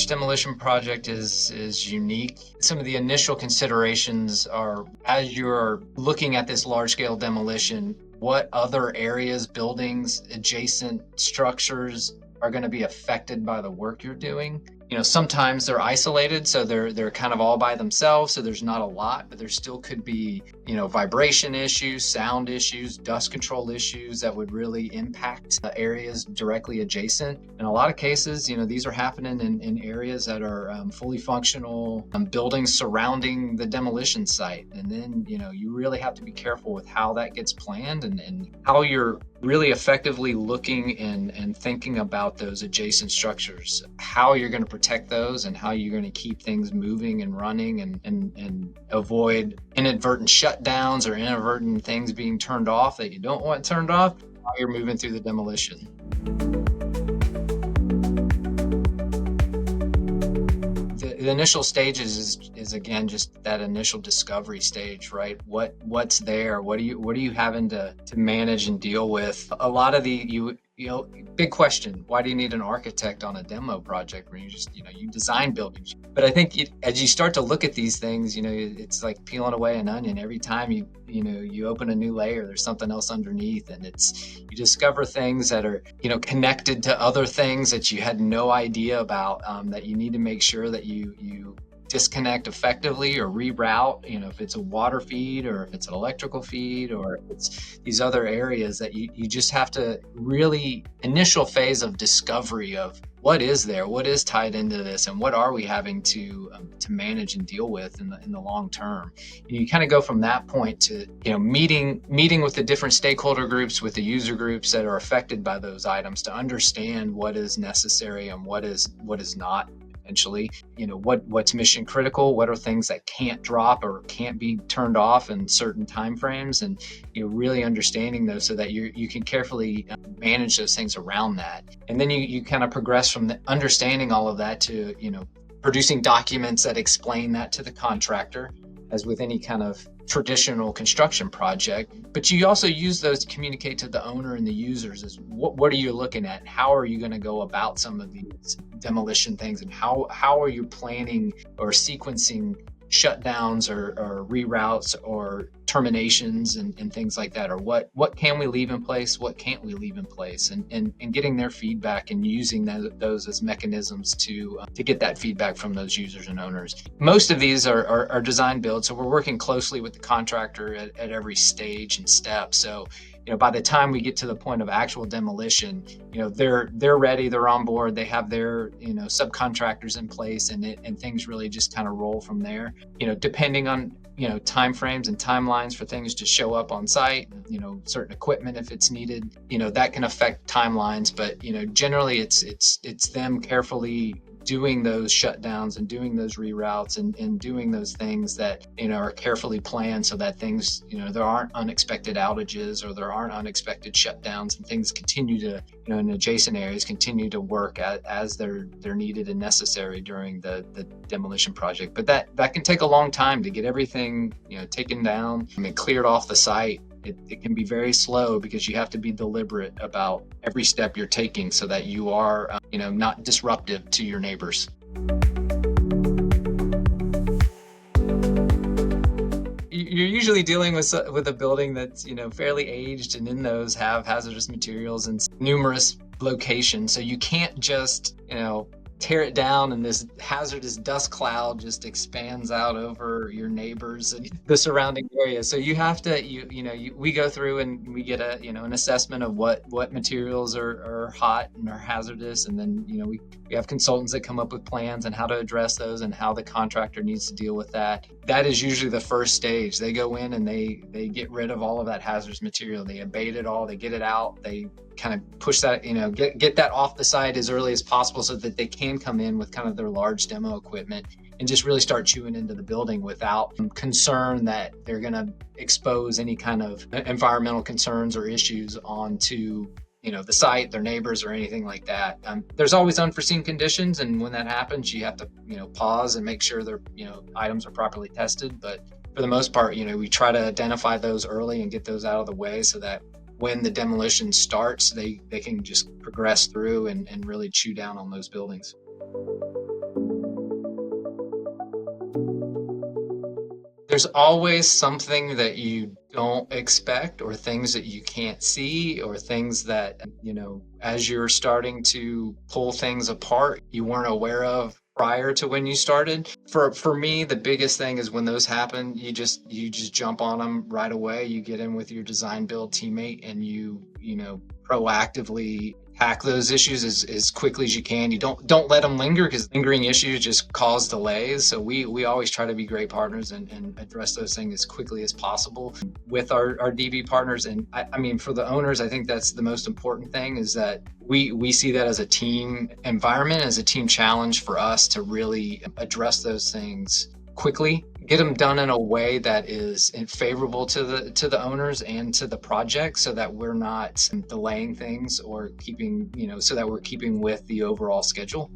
Each demolition project is unique. Some of the initial considerations are, as you're looking at this large-scale demolition, what other areas, buildings, adjacent structures are going to be affected by the work you're doing. Sometimes they're isolated, so they're kind of all by themselves, so there's not a lot, but there still could be, vibration issues, sound issues, dust control issues that would really impact areas directly adjacent. In a lot of cases, these are happening in areas that are fully functional buildings surrounding the demolition site. And then, you really have to be careful with how that gets planned and how you're really effectively looking and thinking about those adjacent structures, how you're going to protect those and how you're going to keep things moving and running and avoid inadvertent shutdowns or inadvertent things being turned off that you don't want turned off while you're moving through the demolition. The initial stages is again just that initial discovery stage, right? What's there? What are you having to manage and deal with? A lot of big question: why do you need an architect on a demo project when you just you design buildings? But I think as you start to look at these things, it's like peeling away an onion. Every time you open a new layer, there's something else underneath, and you discover things that are connected to other things that you had no idea about, that you need to make sure that you disconnect effectively or reroute, if it's a water feed or if it's an electrical feed or if it's these other areas that you just have to really initial phase of discovery of what is there, what is tied into this, and what are we having to manage and deal with in the long term. You kind of go from that point to meeting with the different stakeholder groups, with the user groups that are affected by those items to understand what is necessary and what is not. Essentially, what's mission critical, what are things that can't drop or can't be turned off in certain time frames, and really understanding those so that you can carefully manage those things around that. And then you kind of progress from the understanding all of that to producing documents that explain that to the contractor, as with any kind of traditional construction project. But you also use those to communicate to the owner and the users as what are you looking at? How are you going to go about some of these demolition things, and how are you planning or sequencing shutdowns or reroutes or terminations and things like that, or what can we leave in place, what can't we leave in place, and getting their feedback and using those as mechanisms to get that feedback from those users and owners. Most of these are design build, so we're working closely with the contractor at every stage and step. So by the time we get to the point of actual demolition, they're ready, they're on board, they have their subcontractors in place, and things really just kind of roll from there. Depending on time frames and timelines for things to show up on site, certain equipment if it's needed, that can affect timelines. But generally it's them carefully doing those shutdowns and doing those reroutes and doing those things that are carefully planned so that things there aren't unexpected outages or there aren't unexpected shutdowns, and things continue to in adjacent areas continue to work as they're needed and necessary during the demolition project. But that can take a long time to get everything taken down and cleared off the site. It can be very slow because you have to be deliberate about every step you're taking so that you are, not disruptive to your neighbors. You're usually dealing with a building that's, fairly aged, and in those have hazardous materials in numerous locations. So you can't just, tear it down and this hazardous dust cloud just expands out over your neighbors and the surrounding area. So you have to, we go through and we get an assessment of what materials are hot and are hazardous. And then, we have consultants that come up with plans and how to address those and how the contractor needs to deal with that. That is usually the first stage. They go in and they get rid of all of that hazardous material. They abate it all, they get it out, they kind of push that, get that off the site as early as possible so that they can come in with kind of their large demo equipment and just really start chewing into the building without concern that they're going to expose any kind of environmental concerns or issues onto the site, their neighbors, or anything like that. There's always unforeseen conditions, and when that happens, you have to pause and make sure their items are properly tested. But for the most part, we try to identify those early and get those out of the way so that when the demolition starts, they can just progress through and really chew down on those buildings. there's always something that you don't expect, or things that you can't see, or things that, as you're starting to pull things apart, you weren't aware of prior to when you started. For me, the biggest thing is when those happen, you just jump on them right away. You get in with your design build teammate, and you proactively tack those issues as quickly as you can. You don't let them linger, because lingering issues just cause delays. So we always try to be great partners and address those things as quickly as possible with our DB partners. And I mean, for the owners, I think that's the most important thing, is that we see that as a team environment, as a team challenge for us to really address those things quickly, get them done in a way that is favorable to the owners and to the project, so that we're not delaying things, or keeping, so that we're keeping with the overall schedule.